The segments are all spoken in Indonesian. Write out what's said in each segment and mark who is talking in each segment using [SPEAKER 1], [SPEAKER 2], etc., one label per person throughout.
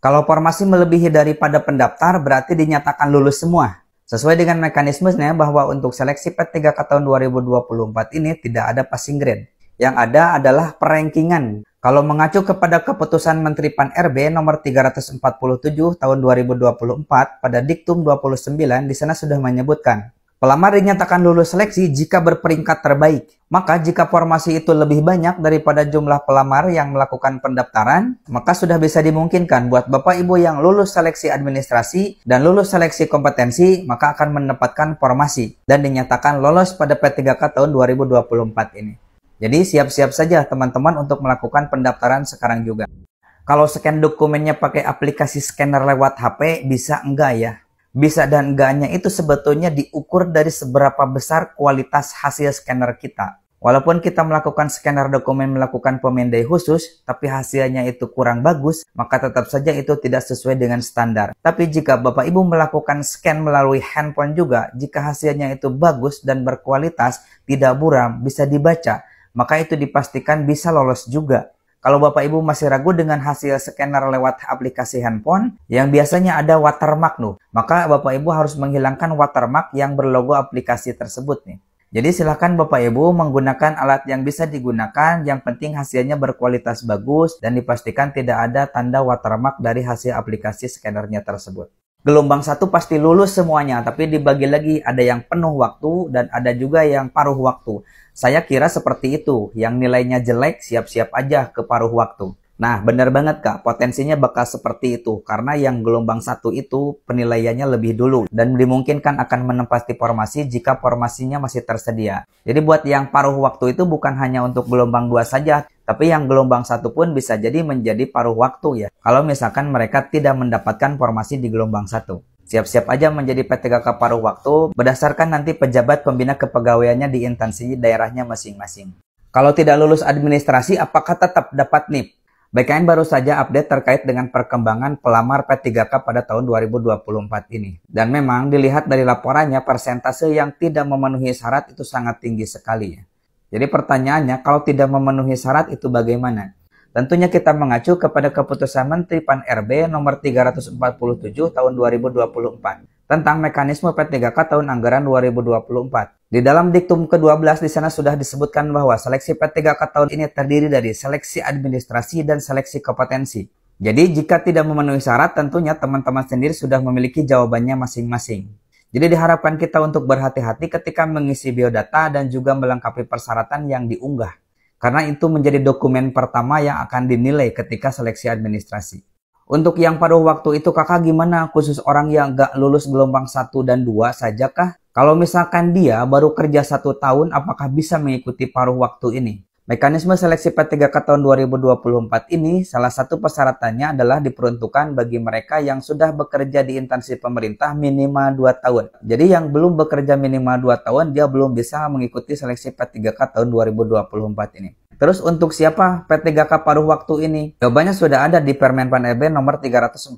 [SPEAKER 1] Kalau formasi melebihi daripada pendaftar berarti dinyatakan lulus semua. Sesuai dengan mekanismenya bahwa untuk seleksi P3K tahun 2024 ini tidak ada passing grade. Yang ada adalah perankingan. Kalau mengacu kepada keputusan Menteri Pan-RB nomor 347 tahun 2024 pada Diktum 29 di sana sudah menyebutkan pelamar dinyatakan lulus seleksi jika berperingkat terbaik. Maka jika formasi itu lebih banyak daripada jumlah pelamar yang melakukan pendaftaran, maka sudah bisa dimungkinkan buat Bapak Ibu yang lulus seleksi administrasi dan lulus seleksi kompetensi, maka akan mendapatkan formasi dan dinyatakan lolos pada P3K tahun 2024 ini. Jadi siap-siap saja teman-teman untuk melakukan pendaftaran sekarang juga. Kalau scan dokumennya pakai aplikasi scanner lewat HP, bisa enggak ya? Bisa dan enggaknya itu sebetulnya diukur dari seberapa besar kualitas hasil scanner kita. Walaupun kita melakukan scanner dokumen melakukan pemindai khusus, tapi hasilnya itu kurang bagus, maka tetap saja itu tidak sesuai dengan standar. Tapi jika Bapak Ibu melakukan scan melalui handphone juga, jika hasilnya itu bagus dan berkualitas, tidak buram, bisa dibaca, maka itu dipastikan bisa lolos juga. Kalau Bapak Ibu masih ragu dengan hasil scanner lewat aplikasi handphone yang biasanya ada watermark maka Bapak Ibu harus menghilangkan watermark yang berlogo aplikasi tersebut nih. Jadi silakan Bapak Ibu menggunakan alat yang bisa digunakan, yang penting hasilnya berkualitas bagus dan dipastikan tidak ada tanda watermark dari hasil aplikasi scannernya tersebut. Gelombang 1 pasti lulus semuanya, tapi dibagi lagi ada yang penuh waktu dan ada juga yang paruh waktu. Saya kira seperti itu, yang nilainya jelek siap-siap aja ke paruh waktu. Nah, benar banget Kak, potensinya bakal seperti itu, karena yang gelombang 1 itu penilaiannya lebih dulu, dan dimungkinkan akan menempati formasi jika formasinya masih tersedia. Jadi buat yang paruh waktu itu bukan hanya untuk gelombang 2 saja, tapi yang gelombang 1 pun bisa jadi menjadi paruh waktu ya, kalau misalkan mereka tidak mendapatkan formasi di gelombang 1. Siap-siap aja menjadi P3K paruh waktu berdasarkan nanti pejabat pembina kepegawaiannya di instansi daerahnya masing-masing. Kalau tidak lulus administrasi, apakah tetap dapat NIP? BKN baru saja update terkait dengan perkembangan pelamar P3K pada tahun 2024 ini. Dan memang dilihat dari laporannya, persentase yang tidak memenuhi syarat itu sangat tinggi sekali ya. Jadi pertanyaannya, kalau tidak memenuhi syarat itu bagaimana? Tentunya kita mengacu kepada keputusan Menteri Pan-RB nomor 347 tahun 2024 tentang mekanisme P3K tahun anggaran 2024. Di dalam diktum ke-12 di sana sudah disebutkan bahwa seleksi P3K tahun ini terdiri dari seleksi administrasi dan seleksi kompetensi. Jadi jika tidak memenuhi syarat, tentunya teman-teman sendiri sudah memiliki jawabannya masing-masing. Jadi diharapkan kita untuk berhati-hati ketika mengisi biodata dan juga melengkapi persyaratan yang diunggah. Karena itu menjadi dokumen pertama yang akan dinilai ketika seleksi administrasi. Untuk yang paruh waktu itu kakak gimana? Khusus orang yang gak lulus gelombang 1 dan 2 saja kah? Kalau misalkan dia baru kerja 1 tahun, apakah bisa mengikuti paruh waktu ini? Mekanisme seleksi P3K tahun 2024 ini salah satu persyaratannya adalah diperuntukkan bagi mereka yang sudah bekerja di instansi pemerintah minimal 2 tahun. Jadi yang belum bekerja minimal 2 tahun dia belum bisa mengikuti seleksi P3K tahun 2024 ini. Terus untuk siapa P3K paruh waktu ini? Jawabannya sudah ada di Permen Pan-RB nomor 347.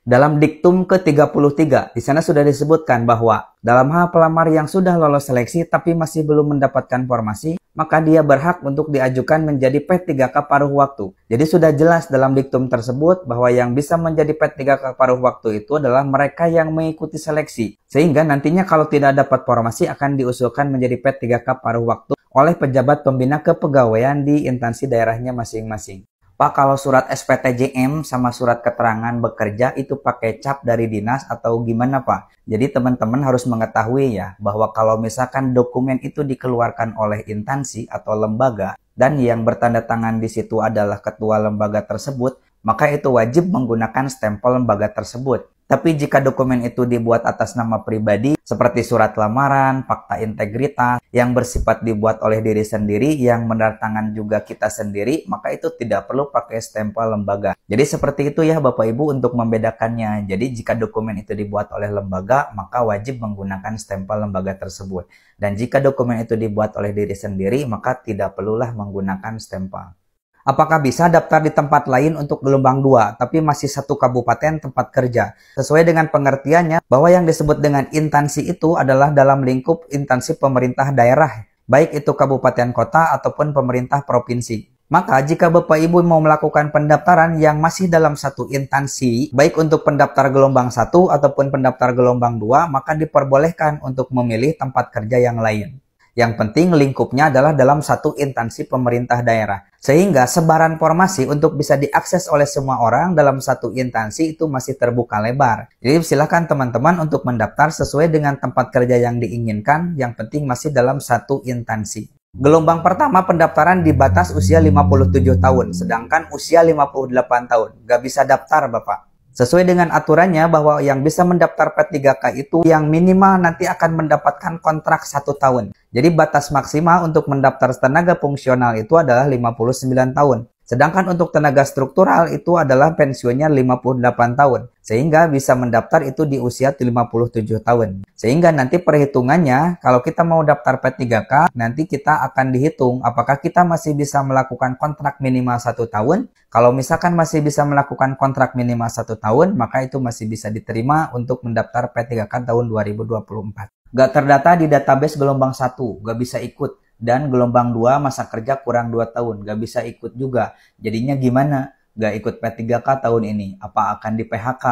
[SPEAKER 1] Dalam diktum ke-33, di sana sudah disebutkan bahwa dalam hal pelamar yang sudah lolos seleksi tapi masih belum mendapatkan formasi, maka dia berhak untuk diajukan menjadi P3K paruh waktu. Jadi sudah jelas dalam diktum tersebut bahwa yang bisa menjadi P3K paruh waktu itu adalah mereka yang mengikuti seleksi. Sehingga nantinya kalau tidak dapat formasi akan diusulkan menjadi P3K paruh waktu oleh pejabat pembina kepegawaian di instansi daerahnya masing-masing. Pak, kalau surat SPTJM sama surat keterangan bekerja itu pakai cap dari dinas atau gimana Pak? Jadi teman-teman harus mengetahui ya bahwa kalau misalkan dokumen itu dikeluarkan oleh instansi atau lembaga dan yang bertanda tangan di situ adalah ketua lembaga tersebut, maka itu wajib menggunakan stempel lembaga tersebut. Tapi jika dokumen itu dibuat atas nama pribadi, seperti surat lamaran, fakta integritas, yang bersifat dibuat oleh diri sendiri, yang menandatangan juga kita sendiri, maka itu tidak perlu pakai stempel lembaga. Jadi seperti itu ya Bapak Ibu untuk membedakannya. Jadi jika dokumen itu dibuat oleh lembaga, maka wajib menggunakan stempel lembaga tersebut. Dan jika dokumen itu dibuat oleh diri sendiri, maka tidak perlulah menggunakan stempel. Apakah bisa daftar di tempat lain untuk gelombang 2, tapi masih satu kabupaten tempat kerja? Sesuai dengan pengertiannya, bahwa yang disebut dengan instansi itu adalah dalam lingkup instansi pemerintah daerah, baik itu kabupaten kota ataupun pemerintah provinsi. Maka jika Bapak Ibu mau melakukan pendaftaran yang masih dalam satu instansi, baik untuk pendaftar gelombang 1 ataupun pendaftar gelombang 2, maka diperbolehkan untuk memilih tempat kerja yang lain. Yang penting lingkupnya adalah dalam satu instansi pemerintah daerah. Sehingga sebaran formasi untuk bisa diakses oleh semua orang dalam satu instansi itu masih terbuka lebar. Jadi silakan teman-teman untuk mendaftar sesuai dengan tempat kerja yang diinginkan, yang penting masih dalam satu instansi. Gelombang pertama pendaftaran di batas usia 57 tahun, sedangkan usia 58 tahun. Gak bisa daftar Bapak. Sesuai dengan aturannya bahwa yang bisa mendaftar P3K itu yang minimal nanti akan mendapatkan kontrak 1 tahun. Jadi batas maksimal untuk mendaftar tenaga fungsional itu adalah 59 tahun. Sedangkan untuk tenaga struktural itu adalah pensiunnya 58 tahun. Sehingga bisa mendaftar itu di usia 57 tahun. Sehingga nanti perhitungannya kalau kita mau daftar P3K nanti kita akan dihitung apakah kita masih bisa melakukan kontrak minimal 1 tahun. Kalau misalkan masih bisa melakukan kontrak minimal 1 tahun maka itu masih bisa diterima untuk mendaftar P3K tahun 2024. Gak terdata di database gelombang 1, gak bisa ikut. Dan gelombang 2 masa kerja kurang 2 tahun, gak bisa ikut juga. Jadinya gimana? Gak ikut P3K tahun ini, apa akan di PHK?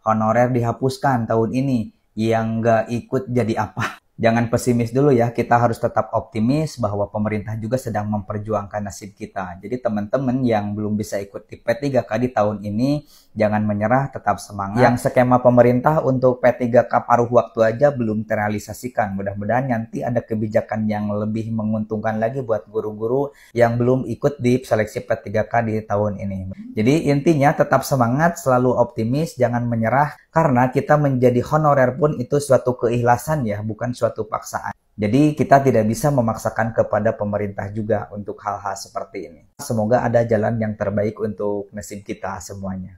[SPEAKER 1] Honorer dihapuskan tahun ini, yang gak ikut jadi apa? Jangan pesimis dulu ya, kita harus tetap optimis bahwa pemerintah juga sedang memperjuangkan nasib kita. Jadi teman-teman yang belum bisa ikut di P3K di tahun ini, jangan menyerah, tetap semangat. Yang skema pemerintah untuk P3K paruh waktu aja belum terrealisasikan. Mudah-mudahan nanti ada kebijakan yang lebih menguntungkan lagi buat guru-guru yang belum ikut di seleksi P3K di tahun ini. Jadi intinya tetap semangat, selalu optimis, jangan menyerah. Karena kita menjadi honorer pun itu suatu keikhlasan ya, bukan suatu paksaan. Jadi kita tidak bisa memaksakan kepada pemerintah juga untuk hal-hal seperti ini. Semoga ada jalan yang terbaik untuk nasib kita semuanya.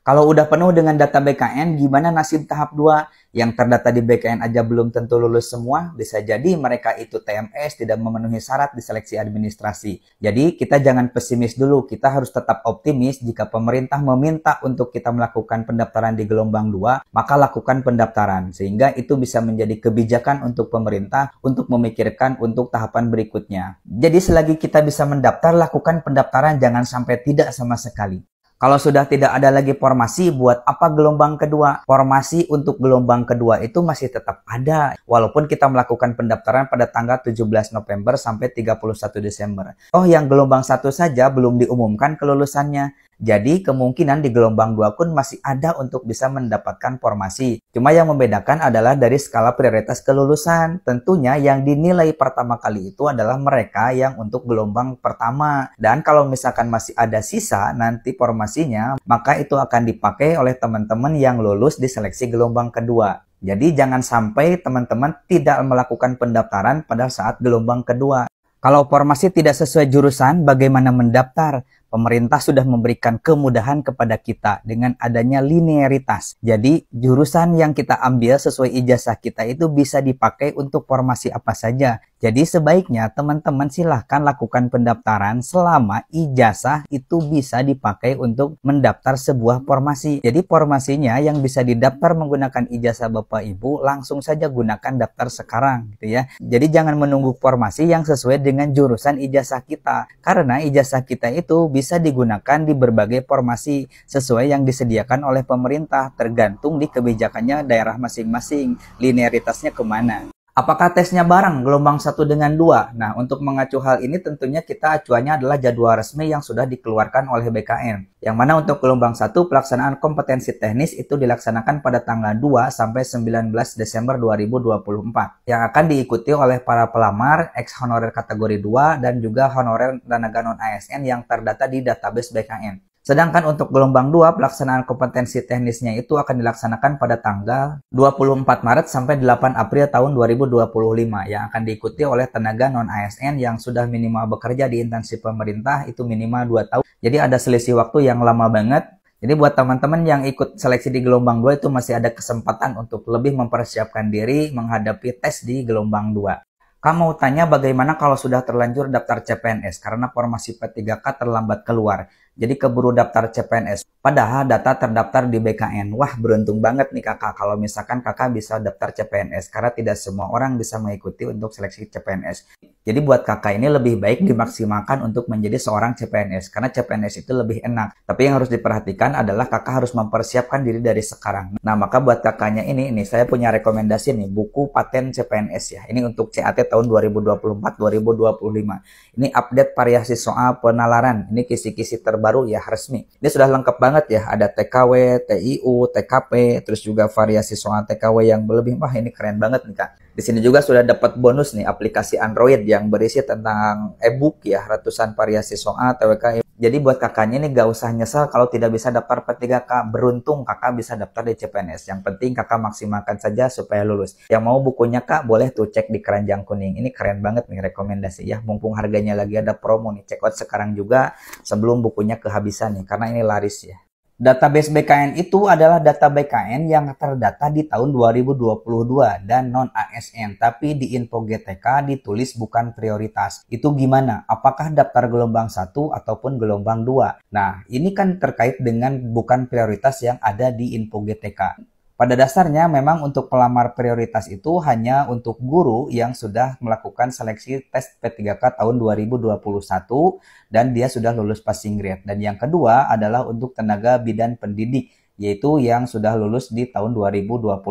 [SPEAKER 1] Kalau udah penuh dengan data BKN, gimana nasib tahap 2? Yang terdata di BKN aja belum tentu lulus semua, bisa jadi mereka itu TMS tidak memenuhi syarat di seleksi administrasi. Jadi kita jangan pesimis dulu, kita harus tetap optimis jika pemerintah meminta untuk kita melakukan pendaftaran di gelombang 2, maka lakukan pendaftaran. Sehingga itu bisa menjadi kebijakan untuk pemerintah untuk memikirkan untuk tahapan berikutnya. Jadi selagi kita bisa mendaftar, lakukan pendaftaran, jangan sampai tidak sama sekali. Kalau sudah tidak ada lagi formasi, buat apa gelombang kedua? Formasi untuk gelombang kedua itu masih tetap ada. Walaupun kita melakukan pendaftaran pada tanggal 17 November sampai 31 Desember. Oh, yang gelombang 1 saja belum diumumkan kelulusannya. Jadi kemungkinan di gelombang 2 pun masih ada untuk bisa mendapatkan formasi. Cuma yang membedakan adalah dari skala prioritas kelulusan. Tentunya yang dinilai pertama kali itu adalah mereka yang untuk gelombang pertama. Dan kalau misalkan masih ada sisa nanti formasinya, maka itu akan dipakai oleh teman-teman yang lulus di seleksi gelombang kedua. Jadi jangan sampai teman-teman tidak melakukan pendaftaran pada saat gelombang kedua. Kalau formasi tidak sesuai jurusan, bagaimana mendaftar? Pemerintah sudah memberikan kemudahan kepada kita dengan adanya linearitas. Jadi, jurusan yang kita ambil sesuai ijazah kita itu bisa dipakai untuk formasi apa saja. Jadi, sebaiknya teman-teman silahkan lakukan pendaftaran selama ijazah itu bisa dipakai untuk mendaftar sebuah formasi. Jadi, formasinya yang bisa didaftar menggunakan ijazah Bapak Ibu, langsung saja gunakan daftar sekarang, gitu ya. Jadi, jangan menunggu formasi yang sesuai dengan jurusan ijazah kita. Karena ijazah kita itu bisa digunakan di berbagai formasi sesuai yang disediakan oleh pemerintah, tergantung di kebijakannya daerah masing-masing, linearitasnya kemana. Apakah tesnya bareng gelombang 1 dengan 2? Nah, untuk mengacu hal ini tentunya kita acuannya adalah jadwal resmi yang sudah dikeluarkan oleh BKN. Yang mana untuk gelombang 1 pelaksanaan kompetensi teknis itu dilaksanakan pada tanggal 2 sampai 19 Desember 2024. Yang akan diikuti oleh para pelamar, ex honorer kategori 2 dan juga honorer tenaga non ASN yang terdata di database BKN. Sedangkan untuk gelombang 2, pelaksanaan kompetensi teknisnya itu akan dilaksanakan pada tanggal 24 Maret sampai 8 April tahun 2025 yang akan diikuti oleh tenaga non-ASN yang sudah minimal bekerja di instansi pemerintah itu minimal 2 tahun. Jadi ada selisih waktu yang lama banget. Jadi buat teman-teman yang ikut seleksi di gelombang 2 itu masih ada kesempatan untuk lebih mempersiapkan diri menghadapi tes di gelombang 2. Kamu tanya bagaimana kalau sudah terlanjur daftar CPNS karena formasi P3K terlambat keluar. Jadi keburu daftar CPNS. Padahal data terdaftar di BKN. Wah, beruntung banget nih kakak kalau misalkan kakak bisa daftar CPNS. Karena tidak semua orang bisa mengikuti untuk seleksi CPNS. Jadi buat kakak ini lebih baik dimaksimalkan untuk menjadi seorang CPNS karena CPNS itu lebih enak. Tapi yang harus diperhatikan adalah kakak harus mempersiapkan diri dari sekarang. Nah, maka buat kakaknya ini saya punya rekomendasi nih, buku Paten CPNS ya. Ini untuk CAT tahun 2024-2025. Ini update variasi soal penalaran. Ini kisi-kisi terbaru ya, resmi. Ini sudah lengkap banget ya. Ada TKW, TIU, TKP, terus juga variasi soal TKW yang berlebih. Wah, ini keren banget nih, Kak. Di sini juga sudah dapat bonus nih, aplikasi Android yang berisi tentang e-book ya, ratusan variasi soal TWK. Jadi buat kakaknya nih gak usah nyesel kalau tidak bisa daftar P3K. Beruntung kakak bisa daftar di CPNS. Yang penting kakak maksimalkan saja supaya lulus. Yang mau bukunya kak, boleh tuh cek di keranjang kuning. Ini keren banget nih rekomendasi ya. Mumpung harganya lagi ada promo nih, check out sekarang juga sebelum bukunya kehabisan nih. Karena ini laris ya. Database BKN itu adalah data BKN yang terdata di tahun 2022 dan non-ASN, tapi di info GTK ditulis bukan prioritas. Itu gimana? Apakah daftar gelombang 1 ataupun gelombang 2? Nah, ini kan terkait dengan bukan prioritas yang ada di info GTK. Pada dasarnya memang untuk pelamar prioritas itu hanya untuk guru yang sudah melakukan seleksi tes P3K tahun 2021 dan dia sudah lulus passing grade. Dan yang kedua adalah untuk tenaga bidan pendidik, yaitu yang sudah lulus di tahun 2023.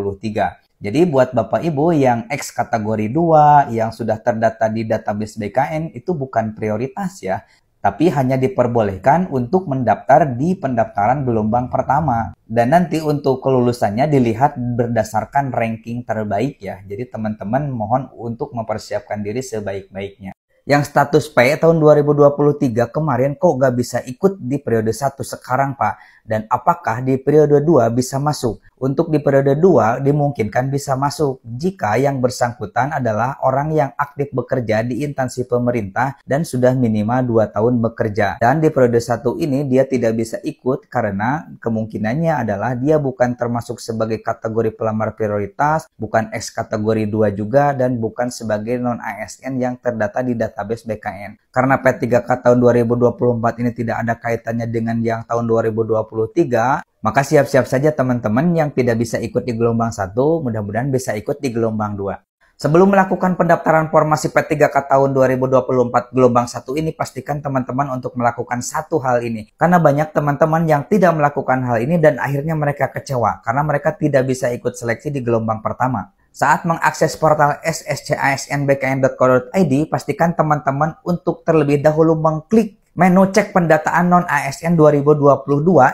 [SPEAKER 1] Jadi buat Bapak Ibu yang X kategori 2 yang sudah terdata di database BKN itu bukan prioritas ya, tapi hanya diperbolehkan untuk mendaftar di pendaftaran gelombang pertama. Dan nanti untuk kelulusannya dilihat berdasarkan ranking terbaik ya. Jadi teman-teman mohon untuk mempersiapkan diri sebaik-baiknya. Yang status P tahun 2023 kemarin kok gak bisa ikut di periode 1 sekarang Pak? Dan apakah di periode 2 bisa masuk? Untuk di periode 2 dimungkinkan bisa masuk jika yang bersangkutan adalah orang yang aktif bekerja di instansi pemerintah dan sudah minimal 2 tahun bekerja. Dan di periode 1 ini dia tidak bisa ikut karena kemungkinannya adalah dia bukan termasuk sebagai kategori pelamar prioritas, bukan X kategori 2 juga, dan bukan sebagai non-ASN yang terdata di database BKN. Karena P3K tahun 2024 ini tidak ada kaitannya dengan yang tahun 2023, maka siap-siap saja teman-teman yang tidak bisa ikut di gelombang 1, mudah-mudahan bisa ikut di gelombang 2. Sebelum melakukan pendaftaran formasi P3K tahun 2024 gelombang 1 ini, pastikan teman-teman untuk melakukan satu hal ini. Karena banyak teman-teman yang tidak melakukan hal ini dan akhirnya mereka kecewa karena mereka tidak bisa ikut seleksi di gelombang pertama. Saat mengakses portal sscasnbkn.co.id, pastikan teman-teman untuk terlebih dahulu mengklik menu cek pendataan non-ASN 2022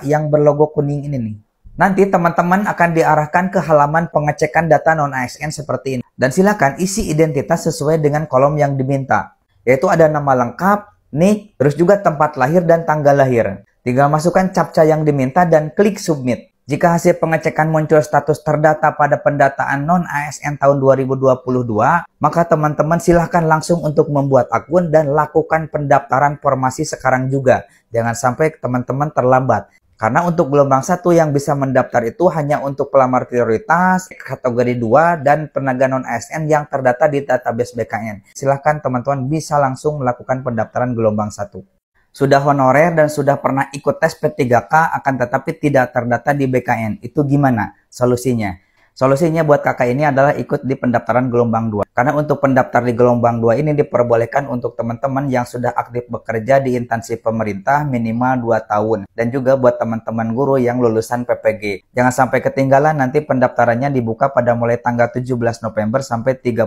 [SPEAKER 1] yang berlogo kuning ini nih. Nanti teman-teman akan diarahkan ke halaman pengecekan data non-ASN seperti ini. Dan silakan isi identitas sesuai dengan kolom yang diminta. Yaitu ada nama lengkap, NIK, terus juga tempat lahir dan tanggal lahir. Tinggal masukkan captcha yang diminta dan klik submit. Jika hasil pengecekan muncul status terdata pada pendataan non-ASN tahun 2022, maka teman-teman silahkan langsung untuk membuat akun dan lakukan pendaftaran formasi sekarang juga. Jangan sampai teman-teman terlambat. Karena untuk gelombang 1 yang bisa mendaftar itu hanya untuk pelamar prioritas, kategori 2, dan tenaga non-ASN yang terdata di database BKN. Silahkan teman-teman bisa langsung melakukan pendaftaran gelombang 1. Sudah honorer dan sudah pernah ikut tes P3K akan tetapi tidak terdata di BKN. Itu gimana solusinya? Solusinya buat kakak ini adalah ikut di pendaftaran gelombang 2. Karena untuk pendaftar di gelombang 2 ini diperbolehkan untuk teman-teman yang sudah aktif bekerja di instansi pemerintah minimal 2 tahun. Dan juga buat teman-teman guru yang lulusan PPG. Jangan sampai ketinggalan, nanti pendaftarannya dibuka pada mulai tanggal 17 November sampai 31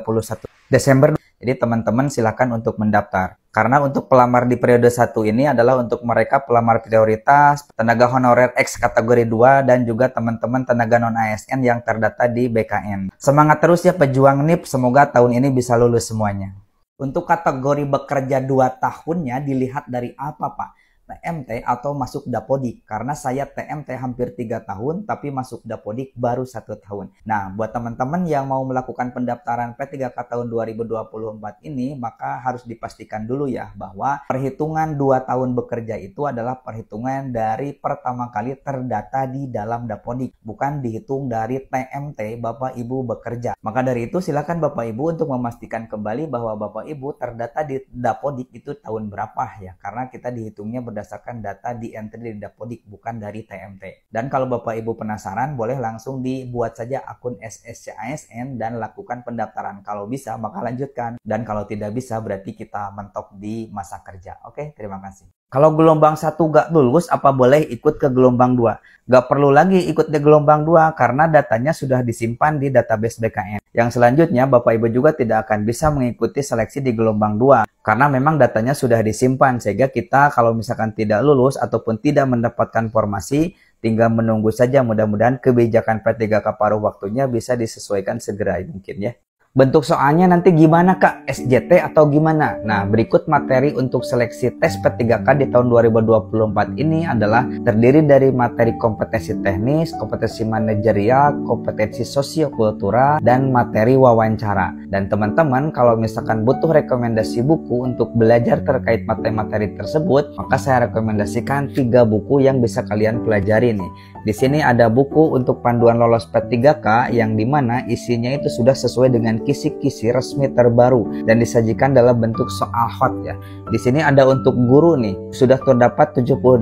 [SPEAKER 1] Desember. Jadi teman-teman silakan untuk mendaftar. Karena untuk pelamar di periode 1 ini adalah untuk mereka pelamar prioritas, tenaga honorer X kategori 2, dan juga teman-teman tenaga non-ASN yang terdata di BKN. Semangat terus ya pejuang NIP, semoga tahun ini bisa lulus semuanya. Untuk kategori bekerja 2 tahunnya dilihat dari apa Pak? TMT atau masuk Dapodik. Karena saya TMT hampir 3 tahun tapi masuk Dapodik baru 1 tahun. Nah, buat teman-teman yang mau melakukan pendaftaran P3K tahun 2024 ini, maka harus dipastikan dulu ya bahwa perhitungan 2 tahun bekerja itu adalah perhitungan dari pertama kali terdata di dalam Dapodik, bukan dihitung dari TMT Bapak Ibu bekerja. Maka dari itu silakan Bapak Ibu untuk memastikan kembali bahwa Bapak Ibu terdata di Dapodik itu tahun berapa ya, karena kita dihitungnya berdasarkan berdasarkan data di entry di Dapodik, bukan dari TMT. Dan kalau Bapak Ibu penasaran, boleh langsung dibuat saja akun SSCASN dan lakukan pendaftaran. Kalau bisa, maka lanjutkan. Dan kalau tidak bisa, berarti kita mentok di masa kerja. Oke, terima kasih. Kalau gelombang 1 gak lulus, apa boleh ikut ke gelombang 2? Gak perlu lagi ikut di gelombang 2 karena datanya sudah disimpan di database BKN. Yang selanjutnya, Bapak Ibu juga tidak akan bisa mengikuti seleksi di gelombang 2 karena memang datanya sudah disimpan, sehingga kita kalau misalkan tidak lulus ataupun tidak mendapatkan formasi, tinggal menunggu saja. Mudah-mudahan kebijakan P3K paruh waktunya bisa disesuaikan segera mungkin ya. Bentuk soalnya nanti gimana Kak? SJT atau gimana? Nah, berikut materi untuk seleksi tes P3K di tahun 2024 ini adalah terdiri dari materi kompetensi teknis, kompetensi manajerial, kompetensi sosiokultural, dan materi wawancara. Dan teman-teman kalau misalkan butuh rekomendasi buku untuk belajar terkait materi-materi tersebut, maka saya rekomendasikan 3 buku yang bisa kalian pelajari nih. Di sini ada buku untuk panduan lolos P3K yang dimana isinya itu sudah sesuai dengan kisi-kisi resmi terbaru dan disajikan dalam bentuk soal hot ya. Di sini ada untuk guru nih, sudah terdapat 78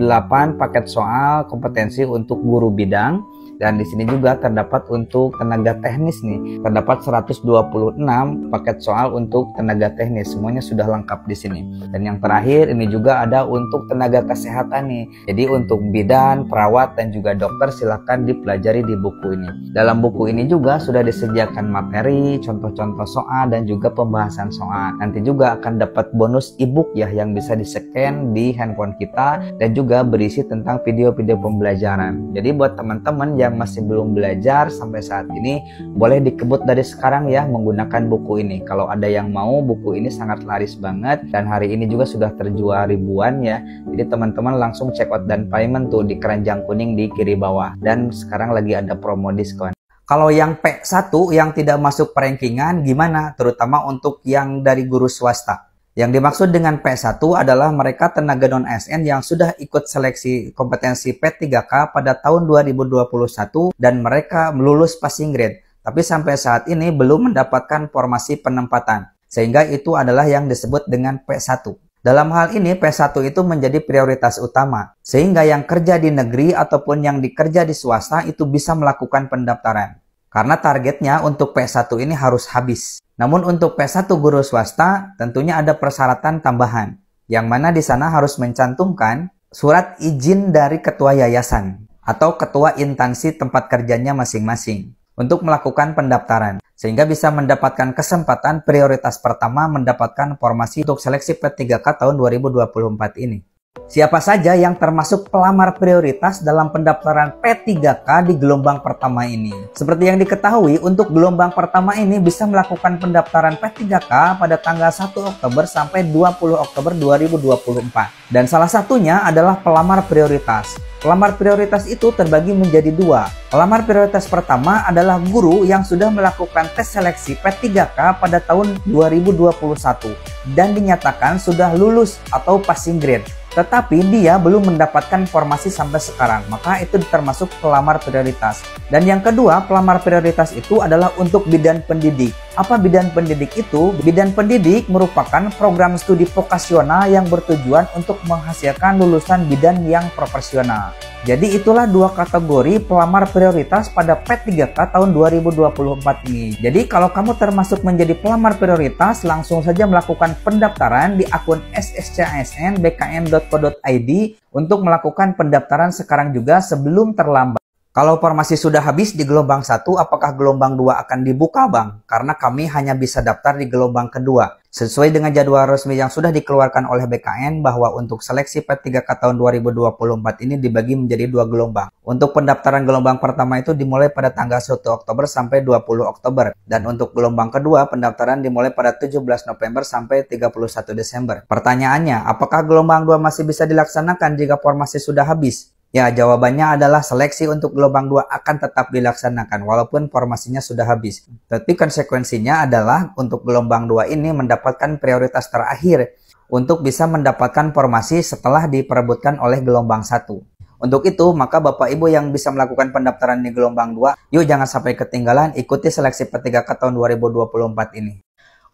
[SPEAKER 1] paket soal kompetensi untuk guru bidang. Dan di sini juga terdapat untuk tenaga teknis nih, terdapat 126 paket soal untuk tenaga teknis, semuanya sudah lengkap di sini. Dan yang terakhir ini juga ada untuk tenaga kesehatan nih. Jadi untuk bidan, perawat, dan juga dokter silahkan dipelajari di buku ini. Dalam buku ini juga sudah disediakan materi, contoh-contoh soal, dan juga pembahasan soal. Nanti juga akan dapat bonus ebook ya yang bisa di-scan di handphone kita dan juga berisi tentang video-video pembelajaran. Jadi buat teman-teman yang masih belum belajar sampai saat ini, boleh dikebut dari sekarang ya menggunakan buku ini. Kalau ada yang mau, buku ini sangat laris banget dan hari ini juga sudah terjual ribuan ya. Jadi teman-teman langsung check out dan payment tuh di keranjang kuning di kiri bawah, dan sekarang lagi ada promo diskon. Kalau yang P1 yang tidak masuk perankingan gimana? Terutama untuk yang dari guru swasta. Yang dimaksud dengan P1 adalah mereka tenaga non-ASN yang sudah ikut seleksi kompetensi P3K pada tahun 2021 dan mereka lulus passing grade. Tapi sampai saat ini belum mendapatkan formasi penempatan. Sehingga itu adalah yang disebut dengan P1. Dalam hal ini P1 itu menjadi prioritas utama. Sehingga yang kerja di negeri ataupun yang dikerja di swasta itu bisa melakukan pendaftaran. Karena targetnya untuk P1 ini harus habis. Namun untuk P1 guru swasta tentunya ada persyaratan tambahan, yang mana di sana harus mencantumkan surat izin dari ketua yayasan atau ketua instansi tempat kerjanya masing-masing untuk melakukan pendaftaran, sehingga bisa mendapatkan kesempatan prioritas pertama mendapatkan formasi untuk seleksi P3K tahun 2024 ini. Siapa saja yang termasuk pelamar prioritas dalam pendaftaran P3K di gelombang pertama ini? Seperti yang diketahui, untuk gelombang pertama ini bisa melakukan pendaftaran P3K pada tanggal 1 Oktober sampai 20 Oktober 2024. Dan salah satunya adalah pelamar prioritas. Pelamar prioritas itu terbagi menjadi 2. Pelamar prioritas pertama adalah guru yang sudah melakukan tes seleksi P3K pada tahun 2021 dan dinyatakan sudah lulus atau passing grade. Tetapi dia belum mendapatkan formasi sampai sekarang, maka itu termasuk pelamar prioritas. Dan yang kedua, pelamar prioritas itu adalah untuk bidan pendidik. Apa bidan pendidik itu? Bidan pendidik merupakan program studi vokasional yang bertujuan untuk menghasilkan lulusan bidan yang profesional. Jadi itulah 2 kategori pelamar prioritas pada P3K tahun 2024 ini. Jadi kalau kamu termasuk menjadi pelamar prioritas, langsung saja melakukan pendaftaran di akun sscsn.bkn.co.id untuk melakukan pendaftaran sekarang juga sebelum terlambat. Kalau formasi sudah habis di gelombang 1, apakah gelombang 2 akan dibuka Bang? Karena kami hanya bisa daftar di gelombang kedua. Sesuai dengan jadwal resmi yang sudah dikeluarkan oleh BKN bahwa untuk seleksi P3K tahun 2024 ini dibagi menjadi 2 gelombang. Untuk pendaftaran gelombang pertama itu dimulai pada tanggal 1 Oktober sampai 20 Oktober. Dan untuk gelombang kedua pendaftaran dimulai pada 17 November sampai 31 Desember. Pertanyaannya, apakah gelombang 2 masih bisa dilaksanakan jika formasi sudah habis? Ya, jawabannya adalah seleksi untuk gelombang 2 akan tetap dilaksanakan walaupun formasinya sudah habis. Tapi konsekuensinya adalah untuk gelombang 2 ini mendapatkan prioritas terakhir untuk bisa mendapatkan formasi setelah diperebutkan oleh gelombang 1. Untuk itu, maka Bapak Ibu yang bisa melakukan pendaftaran di gelombang 2, yuk jangan sampai ketinggalan, ikuti seleksi P3K tahun 2024 ini.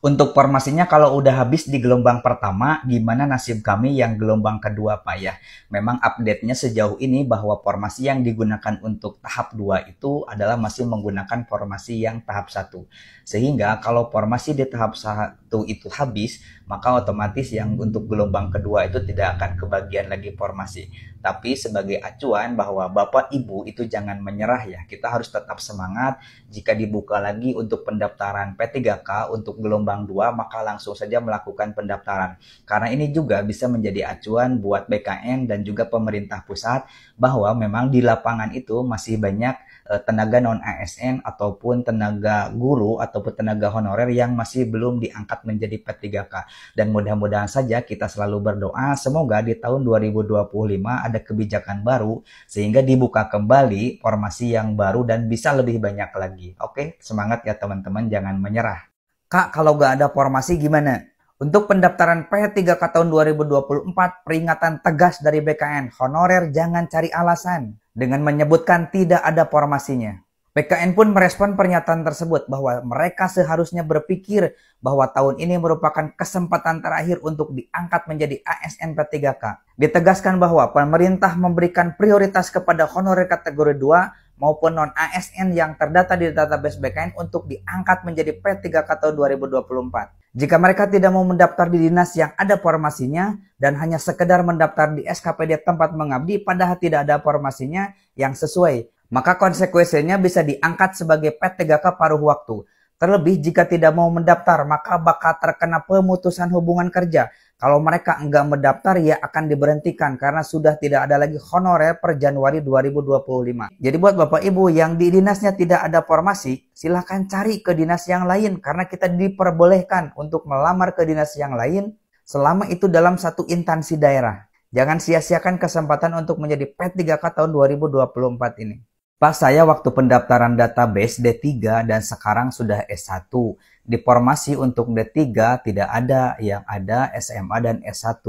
[SPEAKER 1] Untuk formasinya kalau udah habis di gelombang pertama, gimana nasib kami yang gelombang kedua Pak ya? Memang update-nya sejauh ini bahwa formasi yang digunakan untuk tahap 2 itu adalah masih menggunakan formasi yang tahap 1. Sehingga kalau formasi di tahap 1 itu habis, maka otomatis yang untuk gelombang kedua itu tidak akan kebagian lagi formasi. Tapi sebagai acuan bahwa Bapak Ibu itu jangan menyerah ya. Kita harus tetap semangat. Jika dibuka lagi untuk pendaftaran P3K untuk gelombang 2, maka langsung saja melakukan pendaftaran. Karena ini juga bisa menjadi acuan buat BKN dan juga pemerintah pusat bahwa memang di lapangan itu masih banyak tenaga non-ASN ataupun tenaga guru ataupun tenaga honorer yang masih belum diangkat menjadi P3K. Dan mudah-mudahan saja kita selalu berdoa semoga di tahun 2025 ada kebijakan baru sehingga dibuka kembali formasi yang baru dan bisa lebih banyak lagi. Oke, semangat ya teman-teman, jangan menyerah. Kak, kalau nggak ada formasi gimana? Untuk pendaftaran P3K tahun 2024, peringatan tegas dari BKN, honorer jangan cari alasan dengan menyebutkan tidak ada formasinya. BKN pun merespon pernyataan tersebut bahwa mereka seharusnya berpikir bahwa tahun ini merupakan kesempatan terakhir untuk diangkat menjadi ASN P3K. Ditegaskan bahwa pemerintah memberikan prioritas kepada honorer kategori 2 maupun non-ASN yang terdata di database BKN untuk diangkat menjadi P3K tahun 2024. Jika mereka tidak mau mendaftar di dinas yang ada formasinya dan hanya sekedar mendaftar di SKPD tempat mengabdi padahal tidak ada formasinya yang sesuai, maka konsekuensinya bisa diangkat sebagai P3K paruh waktu. Terlebih jika tidak mau mendaftar, maka bakal terkena pemutusan hubungan kerja. Kalau mereka enggak mendaftar, ya akan diberhentikan karena sudah tidak ada lagi honorer per Januari 2025. Jadi buat Bapak Ibu yang di dinasnya tidak ada formasi, silahkan cari ke dinas yang lain karena kita diperbolehkan untuk melamar ke dinas yang lain selama itu dalam satu instansi daerah. Jangan sia-siakan kesempatan untuk menjadi P3K tahun 2024 ini. Pak, saya waktu pendaftaran database D3 dan sekarang sudah S1. Di formasi untuk D3 tidak ada, yang ada SMA dan S1.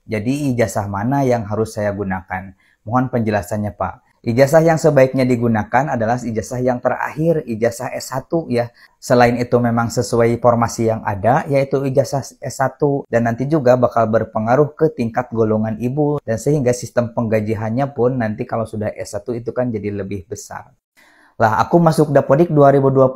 [SPEAKER 1] Jadi ijazah mana yang harus saya gunakan? Mohon penjelasannya Pak. Ijazah yang sebaiknya digunakan adalah ijazah yang terakhir, ijazah S1 ya. Selain itu memang sesuai formasi yang ada, yaitu ijazah S1. Dan nanti juga bakal berpengaruh ke tingkat golongan ibu. Dan sehingga sistem penggajiannya pun nanti kalau sudah S1 itu kan jadi lebih besar. Lah aku masuk Dapodik 2021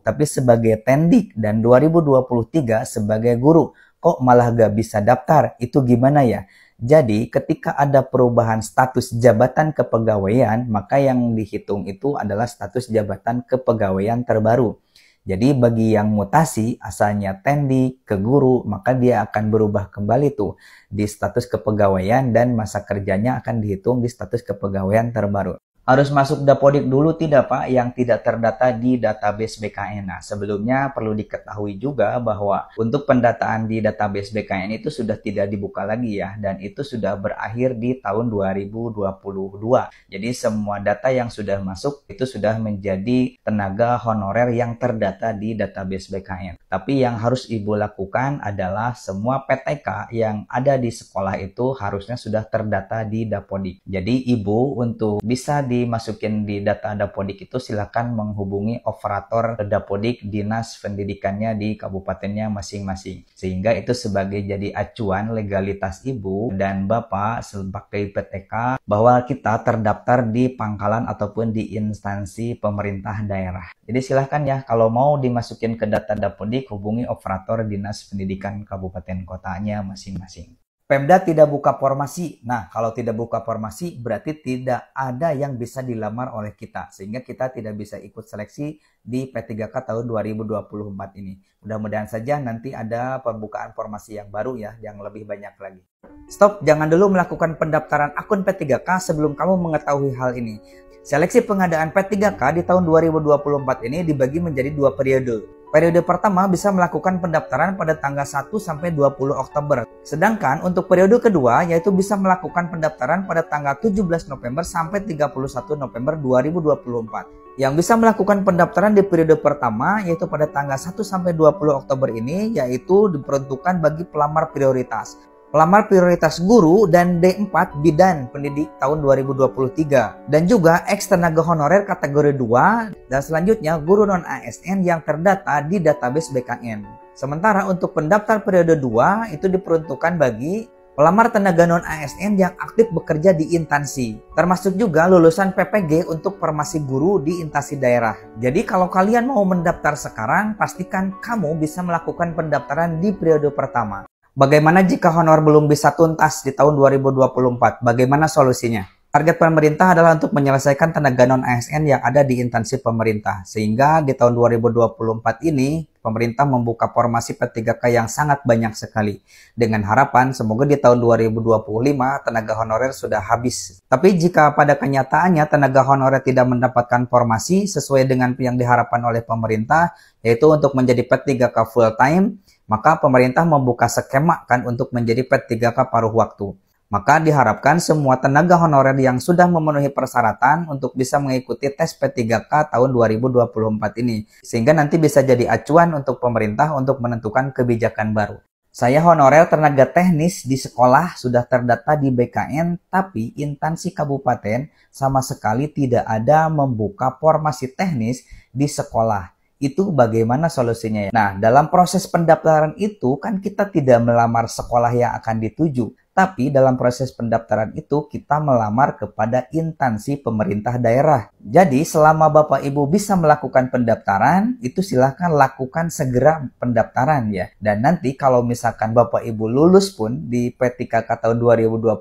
[SPEAKER 1] tapi sebagai tendik dan 2023 sebagai guru. Kok malah gak bisa daftar? Itu gimana ya? Jadi ketika ada perubahan status jabatan kepegawaian, maka yang dihitung itu adalah status jabatan kepegawaian terbaru. Jadi bagi yang mutasi asalnya tendik ke guru, maka dia akan berubah kembali tuh di status kepegawaian dan masa kerjanya akan dihitung di status kepegawaian terbaru. Harus masuk Dapodik dulu tidak Pak yang tidak terdata di database BKN. Nah, sebelumnya perlu diketahui juga bahwa untuk pendataan di database BKN itu sudah tidak dibuka lagi ya, dan itu sudah berakhir di tahun 2022. Jadi semua data yang sudah masuk itu sudah menjadi tenaga honorer yang terdata di database BKN. Tapi yang harus Ibu lakukan adalah semua PTK yang ada di sekolah itu harusnya sudah terdata di Dapodik. Jadi Ibu untuk bisa dimasukin di data Dapodik itu silakan menghubungi operator Dapodik dinas pendidikannya di kabupatennya masing-masing. Sehingga itu sebagai jadi acuan legalitas Ibu dan Bapak sebagai PTK bahwa kita terdaftar di pangkalan ataupun di instansi pemerintah daerah. Jadi silahkan ya kalau mau dimasukin ke data Dapodik hubungi operator dinas pendidikan kabupaten kotanya masing-masing. Pemda tidak buka formasi. Nah, kalau tidak buka formasi berarti tidak ada yang bisa dilamar oleh kita. Sehingga kita tidak bisa ikut seleksi di P3K tahun 2024 ini. Mudah-mudahan saja nanti ada pembukaan formasi yang baru ya, yang lebih banyak lagi. Stop, jangan dulu melakukan pendaftaran akun P3K sebelum kamu mengetahui hal ini. Seleksi pengadaan P3K di tahun 2024 ini dibagi menjadi 2 periode. Periode pertama bisa melakukan pendaftaran pada tanggal 1 sampai 20 Oktober. Sedangkan untuk periode kedua yaitu bisa melakukan pendaftaran pada tanggal 17 November sampai 31 November 2024. Yang bisa melakukan pendaftaran di periode pertama yaitu pada tanggal 1 sampai 20 Oktober ini yaitu diperuntukkan bagi pelamar prioritas. pelamar prioritas guru, dan D4 bidan pendidik tahun 2023. Dan juga ex tenaga honorer kategori 2, dan selanjutnya guru non-ASN yang terdata di database BKN. Sementara untuk pendaftar periode 2 itu diperuntukkan bagi pelamar tenaga non-ASN yang aktif bekerja di instansi, termasuk juga lulusan PPG untuk formasi guru di instansi daerah. Jadi kalau kalian mau mendaftar sekarang, pastikan kamu bisa melakukan pendaftaran di periode pertama. Bagaimana jika honor belum bisa tuntas di tahun 2024? Bagaimana solusinya? Target pemerintah adalah untuk menyelesaikan tenaga non-ASN yang ada di instansi pemerintah. Sehingga di tahun 2024 ini, pemerintah membuka formasi P3K yang sangat banyak sekali. Dengan harapan semoga di tahun 2025 tenaga honorer sudah habis. Tapi jika pada kenyataannya tenaga honorer tidak mendapatkan formasi sesuai dengan yang diharapkan oleh pemerintah, yaitu untuk menjadi P3K full time, maka pemerintah membuka skema kan untuk menjadi P3K paruh waktu. Maka diharapkan semua tenaga honorer yang sudah memenuhi persyaratan untuk bisa mengikuti tes P3K tahun 2024 ini. Sehingga nanti bisa jadi acuan untuk pemerintah untuk menentukan kebijakan baru. Saya honorer tenaga teknis di sekolah sudah terdata di BKN, tapi instansi kabupaten sama sekali tidak ada membuka formasi teknis di sekolah. Itu bagaimana solusinya? Nah, dalam proses pendaftaran itu kan kita tidak melamar sekolah yang akan dituju. Tapi dalam proses pendaftaran itu kita melamar kepada instansi pemerintah daerah. Jadi selama Bapak Ibu bisa melakukan pendaftaran, itu silahkan lakukan segera pendaftaran ya. Dan nanti kalau misalkan Bapak Ibu lulus pun di P3K tahun 2024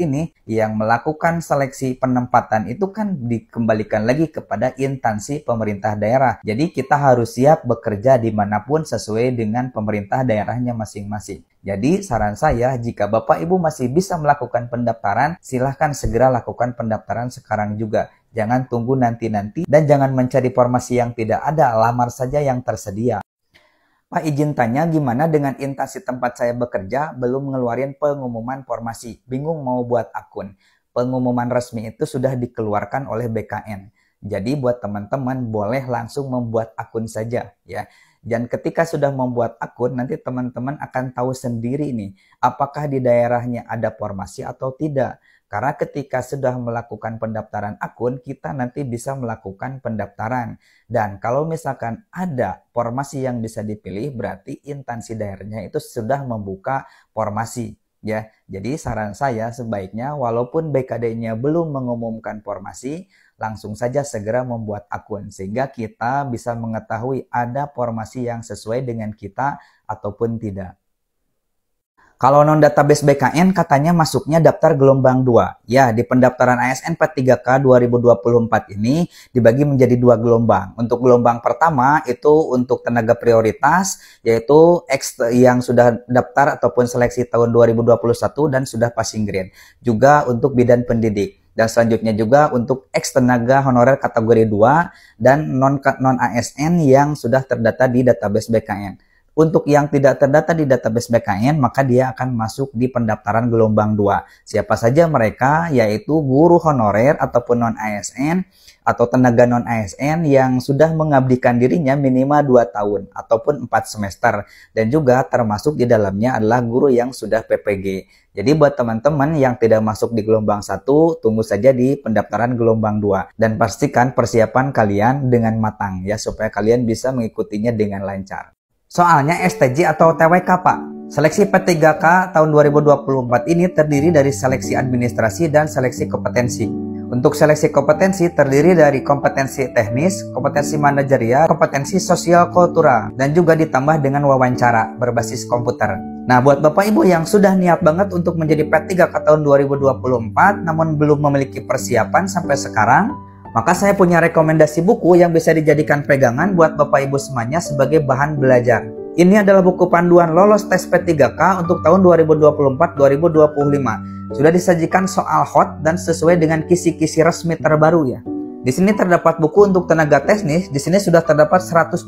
[SPEAKER 1] ini, yang melakukan seleksi penempatan itu kan dikembalikan lagi kepada instansi pemerintah daerah. Jadi kita harus siap bekerja dimanapun sesuai dengan pemerintah daerahnya masing-masing. Jadi saran saya, jika Bapak Ibu masih bisa melakukan pendaftaran, silahkan segera lakukan pendaftaran sekarang juga. Jangan tunggu nanti-nanti dan jangan mencari formasi yang tidak ada, lamar saja yang tersedia. Pak, izin tanya, gimana dengan instansi tempat saya bekerja belum ngeluarin pengumuman formasi? Bingung mau buat akun. Pengumuman resmi itu sudah dikeluarkan oleh BKN. Jadi buat teman-teman boleh langsung membuat akun saja ya. Dan ketika sudah membuat akun, nanti teman-teman akan tahu sendiri nih, apakah di daerahnya ada formasi atau tidak. Karena ketika sudah melakukan pendaftaran akun, kita nanti bisa melakukan pendaftaran. Dan kalau misalkan ada formasi yang bisa dipilih, berarti instansi daerahnya itu sudah membuka formasi. Ya, jadi saran saya sebaiknya walaupun BKD-nya belum mengumumkan formasi, langsung saja segera membuat akun sehingga kita bisa mengetahui ada formasi yang sesuai dengan kita ataupun tidak. Kalau non-database BKN katanya masuknya daftar gelombang 2. Ya, di pendaftaran ASN P3K 2024 ini dibagi menjadi 2 gelombang. Untuk gelombang pertama itu untuk tenaga prioritas, yaitu X yang sudah daftar ataupun seleksi tahun 2021 dan sudah passing grade. Juga untuk bidan pendidik. Dan selanjutnya juga untuk ex tenaga honorer kategori 2 dan non-ASN yang sudah terdata di database BKN. Untuk yang tidak terdata di database BKN, maka dia akan masuk di pendaftaran gelombang 2. Siapa saja mereka, yaitu guru honorer ataupun non-ASN atau tenaga non-ASN yang sudah mengabdikan dirinya minimal 2 tahun ataupun 4 semester. Dan juga termasuk di dalamnya adalah guru yang sudah PPG. Jadi buat teman-teman yang tidak masuk di gelombang 1, tunggu saja di pendaftaran gelombang 2. Dan pastikan persiapan kalian dengan matang ya, supaya kalian bisa mengikutinya dengan lancar. Soalnya STJ atau TWK, Pak. Seleksi P3K tahun 2024 ini terdiri dari seleksi administrasi dan seleksi kompetensi. Untuk seleksi kompetensi terdiri dari kompetensi teknis, kompetensi manajerial, kompetensi sosial kultural, dan juga ditambah dengan wawancara berbasis komputer. Nah, buat Bapak Ibu yang sudah niat banget untuk menjadi P3K tahun 2024 namun belum memiliki persiapan sampai sekarang, maka saya punya rekomendasi buku yang bisa dijadikan pegangan buat Bapak Ibu semuanya sebagai bahan belajar. Ini adalah buku panduan lolos tes P3K untuk tahun 2024-2025. Sudah disajikan soal hot dan sesuai dengan kisi-kisi resmi terbaru ya. Di sini terdapat buku untuk tenaga teknis, di sini sudah terdapat 126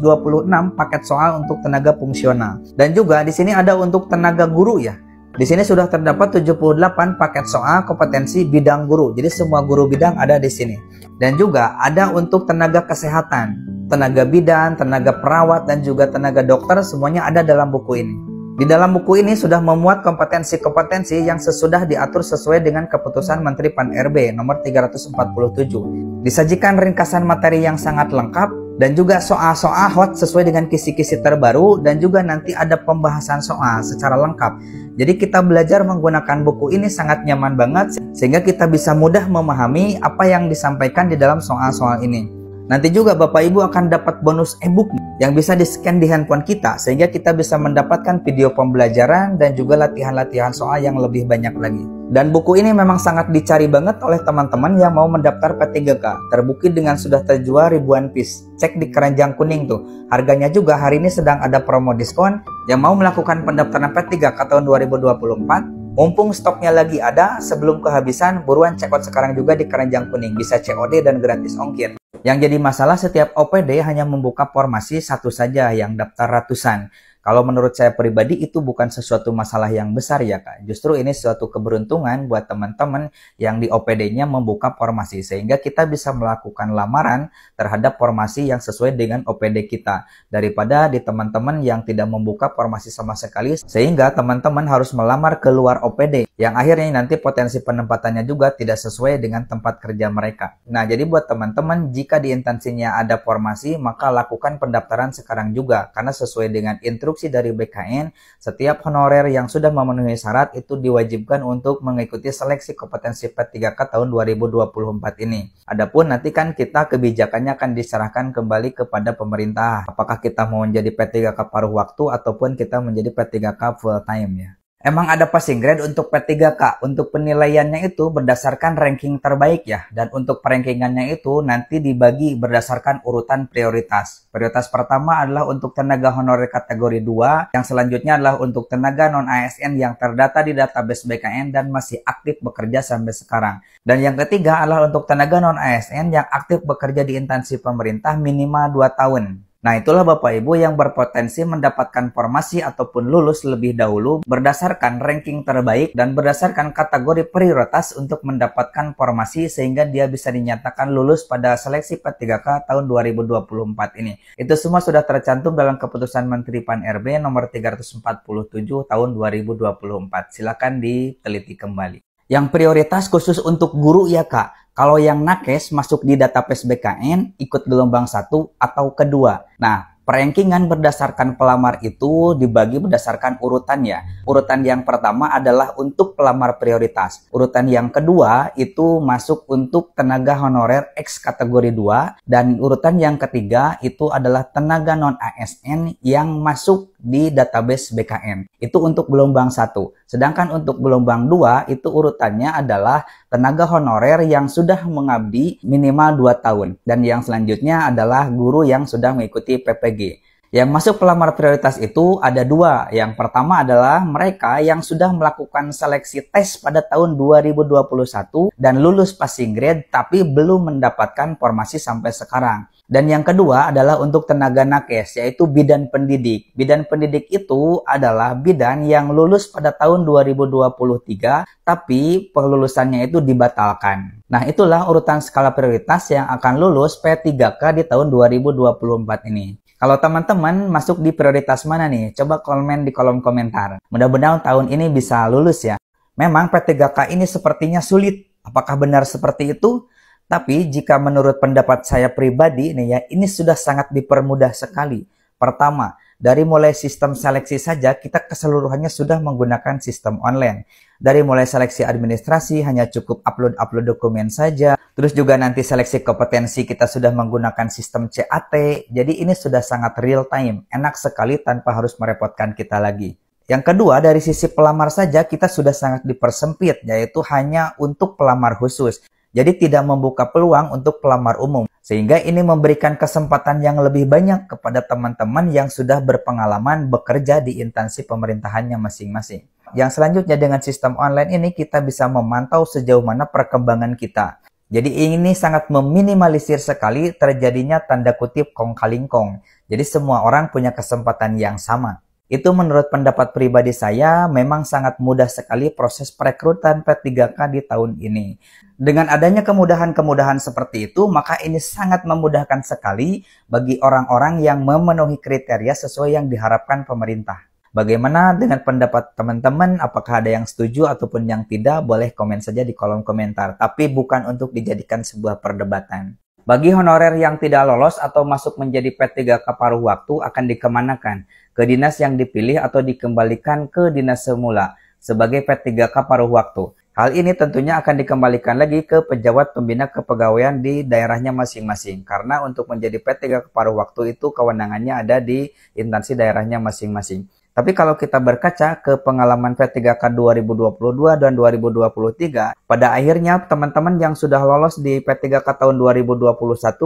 [SPEAKER 1] paket soal untuk tenaga fungsional. Dan juga di sini ada untuk tenaga guru ya. Di sini sudah terdapat 78 paket soal kompetensi bidang guru. Jadi semua guru bidang ada di sini. Dan juga ada untuk tenaga kesehatan, tenaga bidan, tenaga perawat, dan juga tenaga dokter, semuanya ada dalam buku ini. Di dalam buku ini sudah memuat kompetensi-kompetensi yang sesudah diatur sesuai dengan keputusan Menteri Pan-RB nomor 347. Disajikan ringkasan materi yang sangat lengkap dan juga soal-soal hot sesuai dengan kisi-kisi terbaru, dan juga nanti ada pembahasan soal secara lengkap. Jadi kita belajar menggunakan buku ini sangat nyaman banget sehingga kita bisa mudah memahami apa yang disampaikan di dalam soal-soal ini. Nanti juga Bapak Ibu akan dapat bonus e-book yang bisa di-scan di handphone kita sehingga kita bisa mendapatkan video pembelajaran dan juga latihan-latihan soal yang lebih banyak lagi. Dan buku ini memang sangat dicari banget oleh teman-teman yang mau mendaftar P3K. Terbukti dengan sudah terjual ribuan piece. Cek di keranjang kuning tuh. Harganya juga hari ini sedang ada promo diskon. Yang mau melakukan pendaftaran P3K tahun 2024, mumpung stoknya lagi ada, sebelum kehabisan, buruan check out sekarang juga di keranjang kuning. Bisa COD dan gratis ongkir. Yang jadi masalah setiap OPD hanya membuka formasi satu saja yang daftar ratusan. Kalau menurut saya pribadi itu bukan sesuatu masalah yang besar ya Kak. Justru ini suatu keberuntungan buat teman-teman yang di OPD-nya membuka formasi. Sehingga kita bisa melakukan lamaran terhadap formasi yang sesuai dengan OPD kita. Daripada di teman-teman yang tidak membuka formasi sama sekali. Sehingga teman-teman harus melamar keluar OPD. Yang akhirnya nanti potensi penempatannya juga tidak sesuai dengan tempat kerja mereka. Nah jadi buat teman-teman, jika di instansinya ada formasi, maka lakukan pendaftaran sekarang juga. Karena sesuai dengan instruksi dari BKN, setiap honorer yang sudah memenuhi syarat itu diwajibkan untuk mengikuti seleksi kompetensi P3K tahun 2024 ini. Adapun nanti kan kita kebijakannya akan diserahkan kembali kepada pemerintah. Apakah kita mau menjadi P3K paruh waktu ataupun kita menjadi P3K full time ya. Emang ada passing grade untuk P3K. Untuk penilaiannya itu berdasarkan ranking terbaik ya. Dan untuk perankingannya itu nanti dibagi berdasarkan urutan prioritas. Prioritas pertama adalah untuk tenaga honorer kategori 2. Yang selanjutnya adalah untuk tenaga non-ASN yang terdata di database BKN dan masih aktif bekerja sampai sekarang. Dan yang ketiga adalah untuk tenaga non-ASN yang aktif bekerja di instansi pemerintah minimal 2 tahun. Nah itulah Bapak Ibu yang berpotensi mendapatkan formasi ataupun lulus lebih dahulu berdasarkan ranking terbaik dan berdasarkan kategori prioritas untuk mendapatkan formasi sehingga dia bisa dinyatakan lulus pada seleksi P3K tahun 2024 ini. Itu semua sudah tercantum dalam keputusan Menteri Pan-RB nomor 347 tahun 2024. Silakan diteliti kembali. Yang prioritas khusus untuk guru ya Kak. Kalau yang nakes masuk di database BKN ikut gelombang 1 atau kedua. Nah, perankingan berdasarkan pelamar itu dibagi berdasarkan urutannya. Urutan yang pertama adalah untuk pelamar prioritas. Urutan yang kedua itu masuk untuk tenaga honorer X kategori 2. Dan urutan yang ketiga itu adalah tenaga non-ASN yang masuk di database BKN. Itu untuk gelombang 1. Sedangkan untuk gelombang 2 itu urutannya adalah tenaga honorer yang sudah mengabdi minimal 2 tahun. Dan yang selanjutnya adalah guru yang sudah mengikuti PPG. Yang masuk pelamar prioritas itu ada 2. Yang pertama adalah mereka yang sudah melakukan seleksi tes pada tahun 2021 dan lulus passing grade tapi belum mendapatkan formasi sampai sekarang. Dan yang kedua adalah untuk tenaga nakes, yaitu bidan pendidik. Bidan pendidik itu adalah bidan yang lulus pada tahun 2023, tapi pelulusannya itu dibatalkan. Nah, itulah urutan skala prioritas yang akan lulus P3K di tahun 2024 ini. Kalau teman-teman masuk di prioritas mana nih? Coba komen di kolom komentar. Mudah-mudahan tahun ini bisa lulus ya. Memang P3K ini sepertinya sulit. Apakah benar seperti itu? Tapi jika menurut pendapat saya pribadi nih ya, ini sudah sangat dipermudah sekali. Pertama, dari mulai sistem seleksi saja kita keseluruhannya sudah menggunakan sistem online. Dari mulai seleksi administrasi hanya cukup upload dokumen saja. Terus juga nanti seleksi kompetensi kita sudah menggunakan sistem CAT. Jadi ini sudah sangat real time, enak sekali tanpa harus merepotkan kita lagi. Yang kedua, dari sisi pelamar saja kita sudah sangat dipersempit, yaitu hanya untuk pelamar khusus. Jadi tidak membuka peluang untuk pelamar umum. Sehingga ini memberikan kesempatan yang lebih banyak kepada teman-teman yang sudah berpengalaman bekerja di instansi pemerintahannya masing-masing. Yang selanjutnya dengan sistem online ini kita bisa memantau sejauh mana perkembangan kita. Jadi ini sangat meminimalisir sekali terjadinya tanda kutip kong kaling kong. Jadi semua orang punya kesempatan yang sama. Itu menurut pendapat pribadi saya memang sangat mudah sekali proses perekrutan P3K di tahun ini. Dengan adanya kemudahan-kemudahan seperti itu, maka ini sangat memudahkan sekali bagi orang-orang yang memenuhi kriteria sesuai yang diharapkan pemerintah. Bagaimana dengan pendapat teman-teman? Apakah ada yang setuju ataupun yang tidak? Boleh komen saja di kolom komentar. Tapi bukan untuk dijadikan sebuah perdebatan. Bagi honorer yang tidak lolos atau masuk menjadi P3K paruh waktu akan dikemanakan? Ke dinas yang dipilih atau dikembalikan ke dinas semula sebagai P3K paruh waktu? Hal ini tentunya akan dikembalikan lagi ke pejabat pembina kepegawaian di daerahnya masing-masing. Karena untuk menjadi P3K paruh waktu itu kewenangannya ada di instansi daerahnya masing-masing. Tapi kalau kita berkaca ke pengalaman P3K 2022 dan 2023, pada akhirnya teman-teman yang sudah lolos di P3K tahun 2021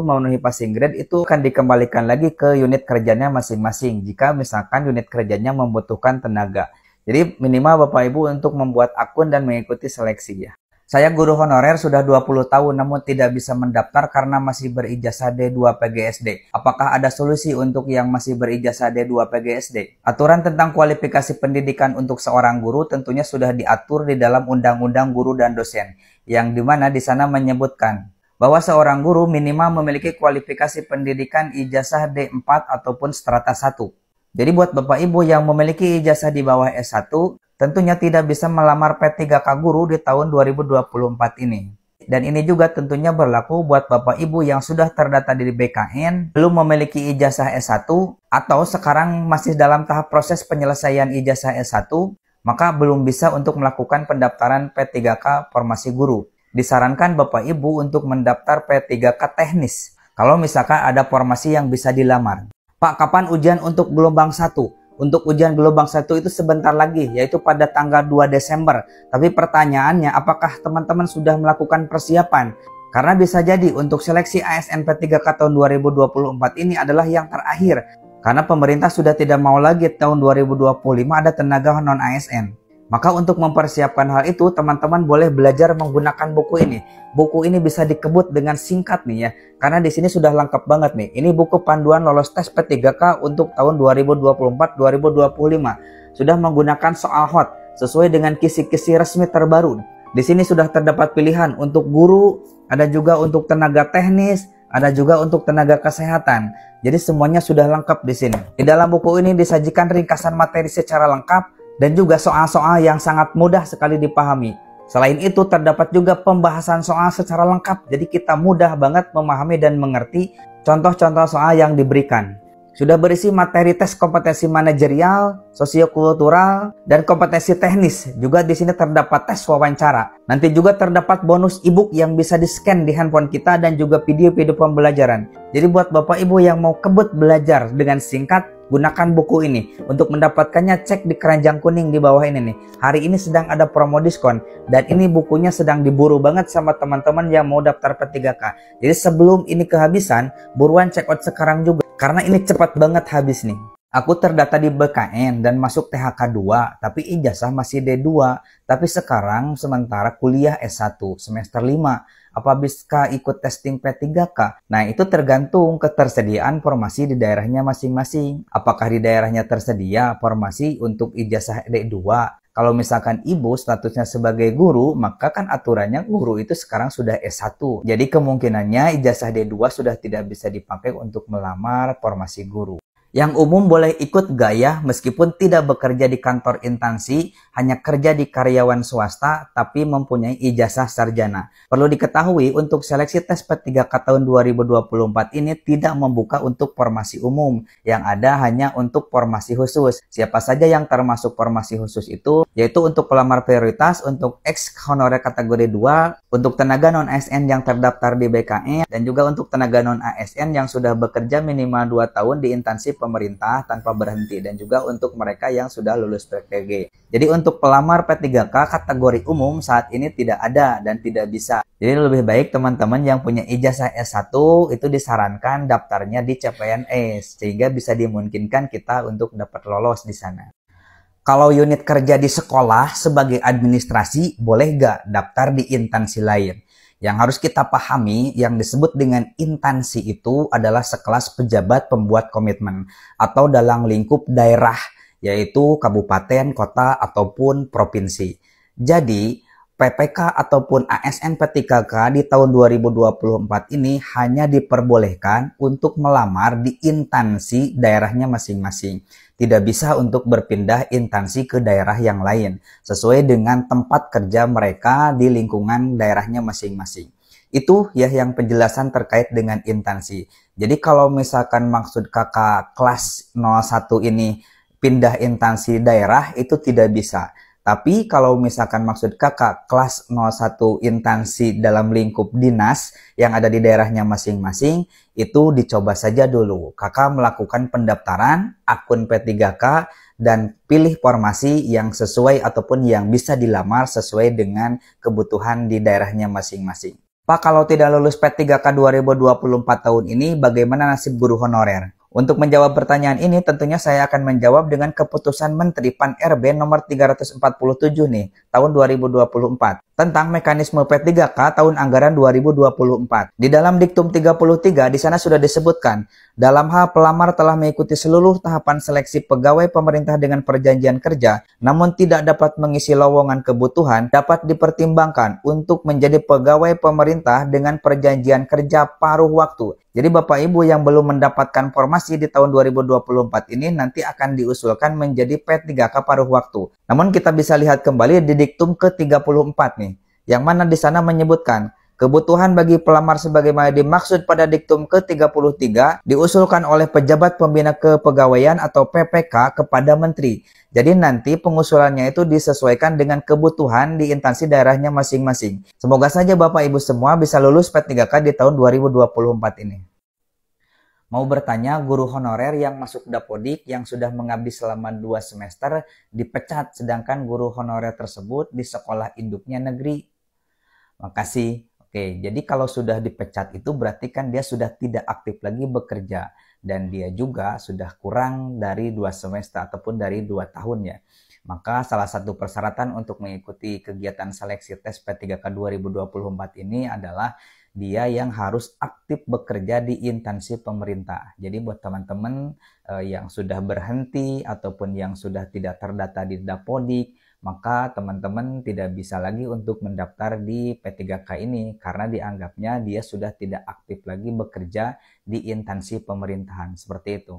[SPEAKER 1] memenuhi passing grade itu akan dikembalikan lagi ke unit kerjanya masing-masing jika misalkan unit kerjanya membutuhkan tenaga. Jadi minimal Bapak Ibu untuk membuat akun dan mengikuti seleksi ya. Saya guru honorer sudah 20 tahun namun tidak bisa mendaftar karena masih berijazah D2 PGSD. Apakah ada solusi untuk yang masih berijazah D2 PGSD? Aturan tentang kualifikasi pendidikan untuk seorang guru tentunya sudah diatur di dalam Undang-Undang Guru dan Dosen, yang dimana di sana menyebutkan bahwa seorang guru minimal memiliki kualifikasi pendidikan ijazah D4 ataupun strata 1. Jadi buat Bapak Ibu yang memiliki ijazah di bawah S1, tentunya tidak bisa melamar P3K guru di tahun 2024 ini. Dan ini juga tentunya berlaku buat Bapak Ibu yang sudah terdata di BKN, belum memiliki ijazah S1, atau sekarang masih dalam tahap proses penyelesaian ijazah S1, maka belum bisa untuk melakukan pendaftaran P3K formasi guru. Disarankan Bapak Ibu untuk mendaftar P3K teknis, kalau misalkan ada formasi yang bisa dilamar. Pak, kapan ujian untuk gelombang 1? Untuk ujian gelombang 1 itu sebentar lagi, yaitu pada tanggal 2 Desember. Tapi pertanyaannya, apakah teman-teman sudah melakukan persiapan? Karena bisa jadi untuk seleksi ASN P3K tahun 2024 ini adalah yang terakhir. Karena pemerintah sudah tidak mau lagi tahun 2025 ada tenaga non-ASN. Maka untuk mempersiapkan hal itu, teman-teman boleh belajar menggunakan buku ini. Buku ini bisa dikebut dengan singkat nih ya, karena di sini sudah lengkap banget nih. Ini buku panduan lolos tes P3K untuk tahun 2024-2025. Sudah menggunakan soal hot sesuai dengan kisi-kisi resmi terbaru. Di sini sudah terdapat pilihan untuk guru, ada juga untuk tenaga teknis, ada juga untuk tenaga kesehatan. Jadi semuanya sudah lengkap di sini. Di dalam buku ini disajikan ringkasan materi secara lengkap dan juga soal-soal yang sangat mudah sekali dipahami. Selain itu terdapat juga pembahasan soal secara lengkap, jadi kita mudah banget memahami dan mengerti contoh-contoh soal yang diberikan. Sudah berisi materi tes kompetensi manajerial, sosiokultural, dan kompetensi teknis. Juga di sini terdapat tes wawancara. Nanti juga terdapat bonus e-book yang bisa di-scan di handphone kita dan juga video-video pembelajaran. Jadi buat Bapak Ibu yang mau kebut belajar dengan singkat, gunakan buku ini. Untuk mendapatkannya cek di keranjang kuning di bawah ini nih. Hari ini sedang ada promo diskon dan ini bukunya sedang diburu banget sama teman-teman yang mau daftar P3K. Jadi sebelum ini kehabisan, buruan check out sekarang juga karena ini cepat banget habis nih. Aku terdata di BKN dan masuk THK 2, tapi ijazah masih D2. Tapi sekarang sementara kuliah S1 semester 5. Apa bisa ikut testing P3K? Nah, itu tergantung ketersediaan formasi di daerahnya masing-masing. Apakah di daerahnya tersedia formasi untuk ijazah D2? Kalau misalkan ibu statusnya sebagai guru, maka kan aturannya guru itu sekarang sudah S1. Jadi kemungkinannya ijazah D2 sudah tidak bisa dipakai untuk melamar formasi guru. Yang umum boleh ikut gak ya meskipun tidak bekerja di kantor instansi, hanya kerja di karyawan swasta tapi mempunyai ijazah sarjana. Perlu diketahui untuk seleksi tes P3K tahun 2024 ini tidak membuka untuk formasi umum, yang ada hanya untuk formasi khusus. Siapa saja yang termasuk formasi khusus itu, yaitu untuk pelamar prioritas, untuk ex honorer kategori 2, untuk tenaga non-ASN yang terdaftar di BKN, dan juga untuk tenaga non-ASN yang sudah bekerja minimal 2 tahun di instansi pemerintah tanpa berhenti, dan juga untuk mereka yang sudah lulus PPG. Jadi untuk pelamar P3K kategori umum saat ini tidak ada dan tidak bisa. Jadi lebih baik teman-teman yang punya ijazah S1 itu disarankan daftarnya di CPNS sehingga bisa dimungkinkan kita untuk dapat lolos di sana. Kalau unit kerja di sekolah sebagai administrasi boleh nggak daftar di instansi lain? Yang harus kita pahami, yang disebut dengan instansi itu adalah sekelas pejabat pembuat komitmen atau dalam lingkup daerah, yaitu kabupaten, kota, ataupun provinsi. Jadi, PPK ataupun ASN P3K di tahun 2024 ini hanya diperbolehkan untuk melamar di instansi daerahnya masing-masing. Tidak bisa untuk berpindah instansi ke daerah yang lain, sesuai dengan tempat kerja mereka di lingkungan daerahnya masing-masing. Itu ya yang penjelasan terkait dengan instansi. Jadi kalau misalkan maksud kakak kelas 01 ini pindah instansi daerah, itu tidak bisa. Tapi kalau misalkan maksud kakak kelas 01 instansi dalam lingkup dinas yang ada di daerahnya masing-masing, itu dicoba saja dulu. Kakak melakukan pendaftaran akun P3K dan pilih formasi yang sesuai ataupun yang bisa dilamar sesuai dengan kebutuhan di daerahnya masing-masing. Pak, kalau tidak lulus P3K 2024 tahun ini, bagaimana nasib guru honorer? Untuk menjawab pertanyaan ini, tentunya saya akan menjawab dengan keputusan Menteri Pan-RB nomor 347 nih, tahun 2024, tentang mekanisme P3K tahun anggaran 2024. Di dalam Diktum 33, di sana sudah disebutkan, dalam hal pelamar telah mengikuti seluruh tahapan seleksi pegawai pemerintah dengan perjanjian kerja, namun tidak dapat mengisi lowongan kebutuhan, dapat dipertimbangkan untuk menjadi pegawai pemerintah dengan perjanjian kerja paruh waktu. Jadi Bapak Ibu yang belum mendapatkan formasi di tahun 2024 ini nanti akan diusulkan menjadi P3K paruh waktu. Namun kita bisa lihat kembali di Diktum ke-34 nih, yang mana di sana menyebutkan kebutuhan bagi pelamar sebagaimana dimaksud pada Diktum ke-33 diusulkan oleh pejabat pembina kepegawaian atau PPK kepada Menteri. Jadi nanti pengusulannya itu disesuaikan dengan kebutuhan di instansi daerahnya masing-masing. Semoga saja Bapak Ibu semua bisa lulus P3K di tahun 2024 ini. Mau bertanya, guru honorer yang masuk Dapodik yang sudah mengabdi selama 2 semester dipecat, sedangkan guru honorer tersebut di sekolah induknya negeri. Makasih. Oke, jadi kalau sudah dipecat itu berarti kan dia sudah tidak aktif lagi bekerja. Dan dia juga sudah kurang dari 2 semester ataupun dari 2 tahun ya. Maka salah satu persyaratan untuk mengikuti kegiatan seleksi tes P3K 2024 ini adalah dia yang harus aktif bekerja di instansi pemerintah. Jadi buat teman-teman yang sudah berhenti ataupun yang sudah tidak terdata di Dapodik, maka teman-teman tidak bisa lagi untuk mendaftar di P3K ini karena dianggapnya dia sudah tidak aktif lagi bekerja di instansi pemerintahan. Seperti itu.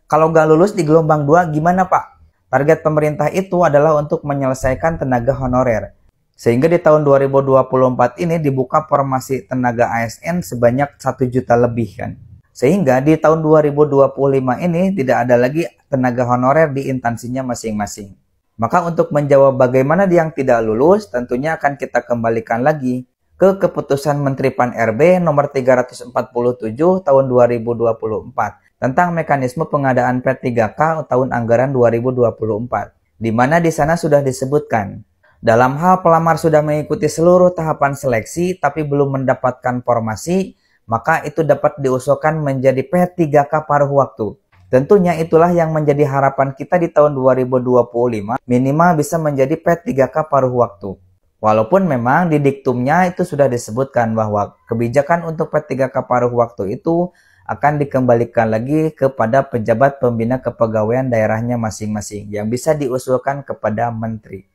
[SPEAKER 1] Kalau nggak lulus di gelombang 2 gimana Pak? Target pemerintah itu adalah untuk menyelesaikan tenaga honorer. Sehingga di tahun 2024 ini dibuka formasi tenaga ASN sebanyak 1 juta lebih kan. Sehingga di tahun 2025 ini tidak ada lagi tenaga honorer di instansinya masing-masing. Maka untuk menjawab bagaimana yang tidak lulus, tentunya akan kita kembalikan lagi ke keputusan Menteri Pan-RB nomor 347 tahun 2024 tentang mekanisme pengadaan P3K tahun anggaran 2024. Di mana di sana sudah disebutkan, dalam hal pelamar sudah mengikuti seluruh tahapan seleksi tapi belum mendapatkan formasi, maka itu dapat diusulkan menjadi P3K paruh waktu. Tentunya itulah yang menjadi harapan kita di tahun 2025, minimal bisa menjadi P3K paruh waktu. Walaupun memang di diktumnya itu sudah disebutkan bahwa kebijakan untuk P3K paruh waktu itu akan dikembalikan lagi kepada pejabat pembina kepegawaian daerahnya masing-masing yang bisa diusulkan kepada menteri.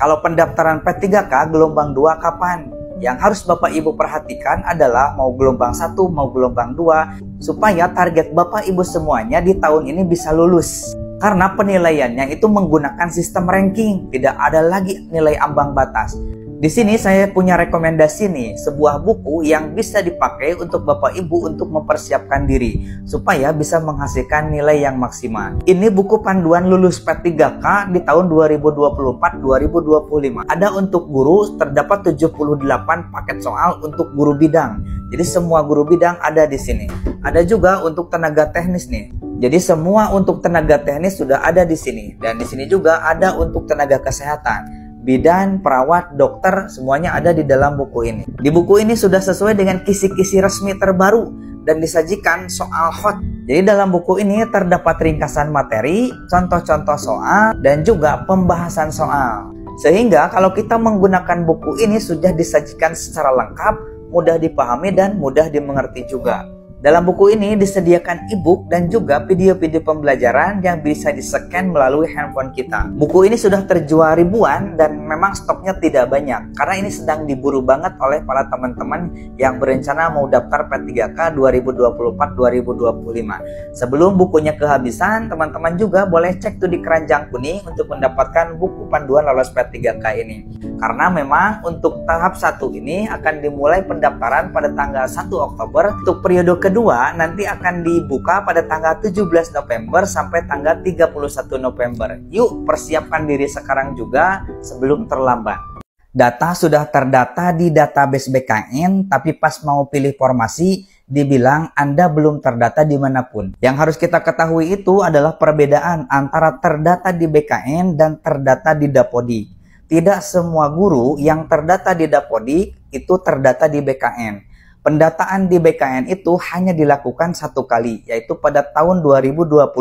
[SPEAKER 1] Kalau pendaftaran P3K gelombang 2 kapan? Yang harus Bapak Ibu perhatikan adalah mau gelombang 1 mau gelombang 2 supaya target Bapak Ibu semuanya di tahun ini bisa lulus. Karena penilaiannya itu menggunakan sistem ranking, tidak ada lagi nilai ambang batas. Di sini saya punya rekomendasi nih, sebuah buku yang bisa dipakai untuk Bapak Ibu untuk mempersiapkan diri supaya bisa menghasilkan nilai yang maksimal. Ini buku panduan lulus P3K di tahun 2024-2025. Ada untuk guru, terdapat 78 paket soal untuk guru bidang. Jadi semua guru bidang ada di sini. Ada juga untuk tenaga teknis nih. Jadi semua untuk tenaga teknis sudah ada di sini. Dan di sini juga ada untuk tenaga kesehatan. Bidan, perawat, dokter, semuanya ada di dalam buku ini. Di buku ini sudah sesuai dengan kisi-kisi resmi terbaru dan disajikan soal hot. Jadi dalam buku ini terdapat ringkasan materi, contoh-contoh soal, dan juga pembahasan soal. Sehingga kalau kita menggunakan buku ini sudah disajikan secara lengkap, mudah dipahami dan mudah dimengerti juga. Dalam buku ini disediakan e-book dan juga video-video pembelajaran yang bisa di-scan melalui handphone kita. Buku ini sudah terjual ribuan dan memang stoknya tidak banyak karena ini sedang diburu banget oleh para teman-teman yang berencana mau daftar P3K 2024-2025. Sebelum bukunya kehabisan, teman-teman juga boleh cek tuh di keranjang kuning untuk mendapatkan buku panduan lolos P3K ini. Karena memang untuk tahap 1 ini akan dimulai pendaftaran pada tanggal 1 Oktober. Untuk periode kedua nanti akan dibuka pada tanggal 17 November sampai tanggal 31 November. Yuk persiapkan diri sekarang juga sebelum terlambat. Data sudah terdata di database BKN, tapi pas mau pilih formasi dibilang Anda belum terdata dimanapun. Yang harus kita ketahui itu adalah perbedaan antara terdata di BKN dan terdata di Dapodik. Tidak semua guru yang terdata di Dapodik itu terdata di BKN. Pendataan di BKN itu hanya dilakukan 1 kali, yaitu pada tahun 2022.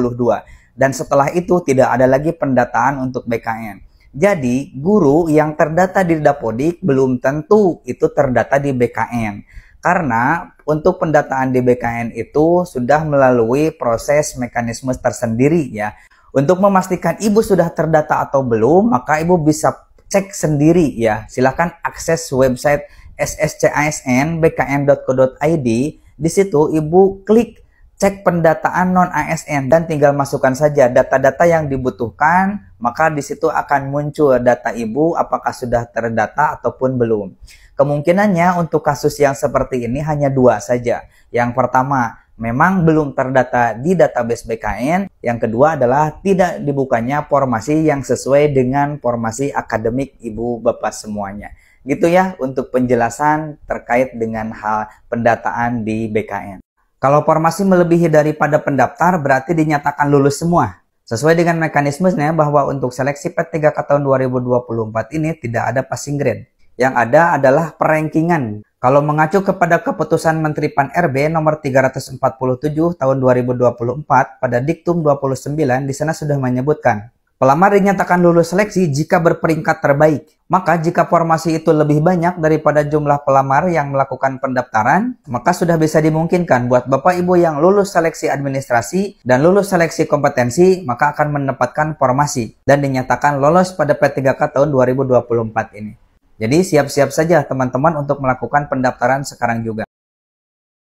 [SPEAKER 1] Dan setelah itu tidak ada lagi pendataan untuk BKN. Jadi, guru yang terdata di Dapodik belum tentu itu terdata di BKN. Karena untuk pendataan di BKN itu sudah melalui proses mekanisme tersendiri ya. Untuk memastikan Ibu sudah terdata atau belum, maka Ibu bisa cek sendiri ya. Silakan akses website sscisn.bkn.co.id. Di situ Ibu klik cek pendataan non ASN dan tinggal masukkan saja data-data yang dibutuhkan, maka di situ akan muncul data Ibu apakah sudah terdata ataupun belum. Kemungkinannya untuk kasus yang seperti ini hanya 2 saja. Yang pertama, memang belum terdata di database BKN. Yang kedua adalah tidak dibukanya formasi yang sesuai dengan formasi akademik Ibu Bapak semuanya. Gitu ya untuk penjelasan terkait dengan hal pendataan di BKN. Kalau formasi melebihi daripada pendaftar berarti dinyatakan lulus semua. Sesuai dengan mekanismenya bahwa untuk seleksi P3K tahun 2024 ini tidak ada passing grade. Yang ada adalah perankingan. Kalau mengacu kepada keputusan Menteri Pan-RB nomor 347 tahun 2024 pada Diktum 29 di sana sudah menyebutkan pelamar dinyatakan lulus seleksi jika berperingkat terbaik. Maka jika formasi itu lebih banyak daripada jumlah pelamar yang melakukan pendaftaran, maka sudah bisa dimungkinkan buat Bapak Ibu yang lulus seleksi administrasi dan lulus seleksi kompetensi, maka akan mendapatkan formasi dan dinyatakan lolos pada P3K tahun 2024 ini. Jadi siap-siap saja teman-teman untuk melakukan pendaftaran sekarang juga.